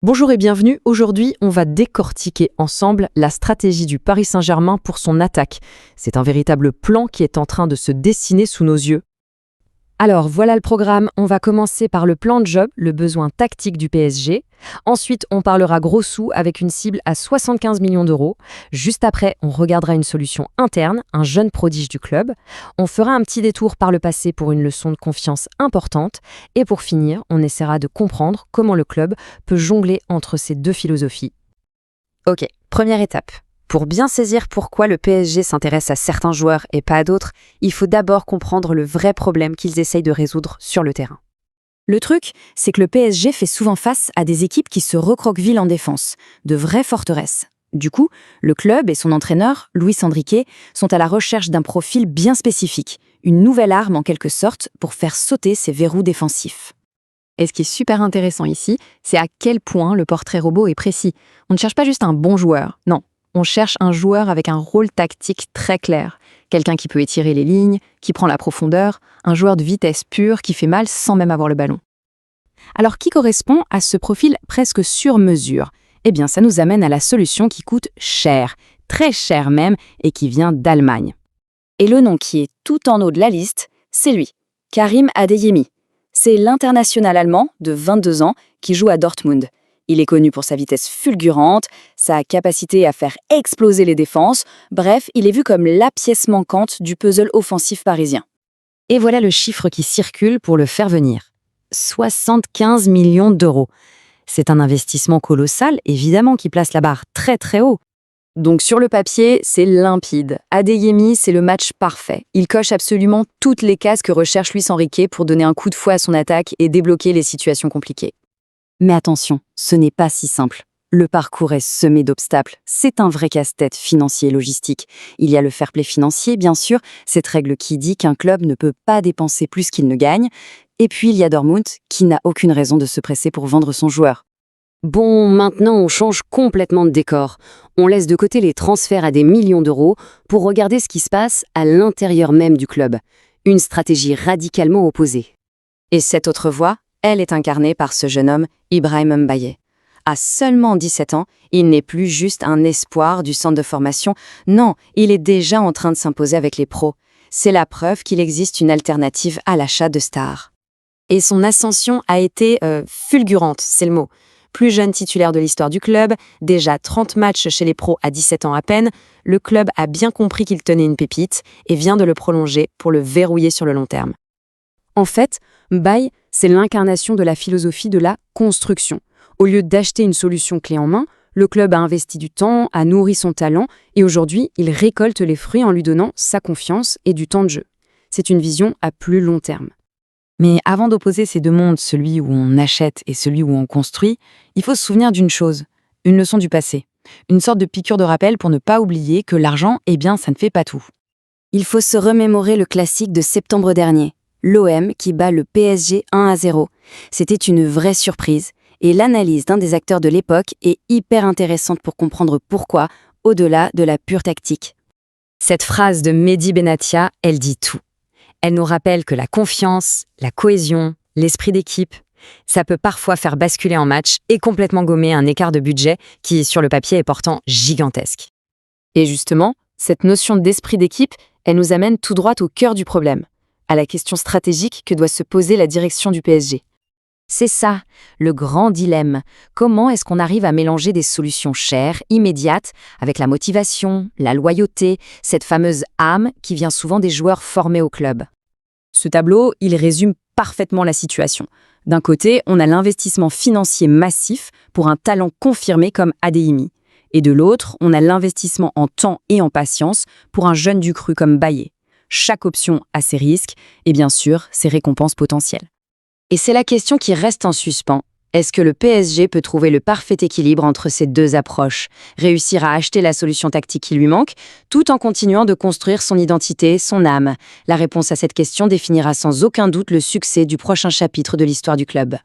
Bonjour et bienvenue. Aujourd'hui, on va décortiquer ensemble la stratégie du Paris Saint-Germain pour son attaque. C'est un véritable plan qui est en train de se dessiner sous nos yeux. Alors, voilà le programme. On va commencer par le plan de jeu, le besoin tactique du PSG. Ensuite, on parlera gros sous avec une cible à 75 millions d'euros. Juste après, on regardera une solution interne, un jeune prodige du club. On fera un petit détour par le passé pour une leçon de confiance importante. Et pour finir, on essaiera de comprendre comment le club peut jongler entre ces deux philosophies. Ok, première étape. Pour bien saisir pourquoi le PSG s'intéresse à certains joueurs et pas à d'autres, il faut d'abord comprendre le vrai problème qu'ils essayent de résoudre sur le terrain. Le truc, c'est que le PSG fait souvent face à des équipes qui se recroquevillent en défense, de vraies forteresses. Du coup, le club et son entraîneur, Luis Enrique, sont à la recherche d'un profil bien spécifique, une nouvelle arme en quelque sorte pour faire sauter ces verrous défensifs. Et ce qui est super intéressant ici, c'est à quel point le portrait robot est précis. On ne cherche pas juste un bon joueur, non. On cherche un joueur avec un rôle tactique très clair. Quelqu'un qui peut étirer les lignes, qui prend la profondeur, un joueur de vitesse pure qui fait mal sans même avoir le ballon. Alors qui correspond à ce profil presque sur mesure ? Eh bien, ça nous amène à la solution qui coûte cher, très cher même, et qui vient d'Allemagne. Et le nom qui est tout en haut de la liste, c'est lui, Karim Adeyemi. C'est l'international allemand de 22 ans qui joue à Dortmund. Il est connu pour sa vitesse fulgurante, sa capacité à faire exploser les défenses. Bref, il est vu comme la pièce manquante du puzzle offensif parisien. Et voilà le chiffre qui circule pour le faire venir. 75 millions d'euros. C'est un investissement colossal, évidemment, qui place la barre très très haut. Donc sur le papier, c'est limpide. Adeyemi, c'est le match parfait. Il coche absolument toutes les cases que recherche Luis Enrique pour donner un coup de fouet à son attaque et débloquer les situations compliquées. Mais attention, ce n'est pas si simple. Le parcours est semé d'obstacles. C'est un vrai casse-tête financier et logistique. Il y a le fair play financier, bien sûr, cette règle qui dit qu'un club ne peut pas dépenser plus qu'il ne gagne. Et puis il y a Dortmund, qui n'a aucune raison de se presser pour vendre son joueur. Bon, maintenant on change complètement de décor. On laisse de côté les transferts à des millions d'euros pour regarder ce qui se passe à l'intérieur même du club. Une stratégie radicalement opposée. Et cette autre voie, elle est incarnée par ce jeune homme, Ibrahim Mbaye. À seulement 17 ans, il n'est plus juste un espoir du centre de formation. Non, il est déjà en train de s'imposer avec les pros. C'est la preuve qu'il existe une alternative à l'achat de stars. Et son ascension a été fulgurante, c'est le mot. Plus jeune titulaire de l'histoire du club, déjà 30 matchs chez les pros à 17 ans à peine, le club a bien compris qu'il tenait une pépite et vient de le prolonger pour le verrouiller sur le long terme. En fait, Mbaye, c'est l'incarnation de la philosophie de la construction. Au lieu d'acheter une solution clé en main, le club a investi du temps, a nourri son talent, et aujourd'hui, il récolte les fruits en lui donnant sa confiance et du temps de jeu. C'est une vision à plus long terme. Mais avant d'opposer ces deux mondes, celui où on achète et celui où on construit, il faut se souvenir d'une chose, une leçon du passé. Une sorte de piqûre de rappel pour ne pas oublier que l'argent, eh bien, ça ne fait pas tout. Il faut se remémorer le classique de septembre dernier. L'OM qui bat le PSG 1-0. C'était une vraie surprise, et l'analyse d'un des acteurs de l'époque est hyper intéressante pour comprendre pourquoi, au-delà de la pure tactique. Cette phrase de Mehdi Benatia, elle dit tout. Elle nous rappelle que la confiance, la cohésion, l'esprit d'équipe, ça peut parfois faire basculer en match et complètement gommer un écart de budget qui, sur le papier, est pourtant gigantesque. Et justement, cette notion d'esprit d'équipe, elle nous amène tout droit au cœur du problème, à la question stratégique que doit se poser la direction du PSG. C'est ça, le grand dilemme. Comment est-ce qu'on arrive à mélanger des solutions chères, immédiates, avec la motivation, la loyauté, cette fameuse âme qui vient souvent des joueurs formés au club ? Ce tableau, il résume parfaitement la situation. D'un côté, on a l'investissement financier massif pour un talent confirmé comme Adeyemi. Et de l'autre, on a l'investissement en temps et en patience pour un jeune du cru comme Mbaye. Chaque option a ses risques et bien sûr ses récompenses potentielles. Et c'est la question qui reste en suspens. Est-ce que le PSG peut trouver le parfait équilibre entre ces deux approches, réussir à acheter la solution tactique qui lui manque, tout en continuant de construire son identité, son âme ? La réponse à cette question définira sans aucun doute le succès du prochain chapitre de l'histoire du club.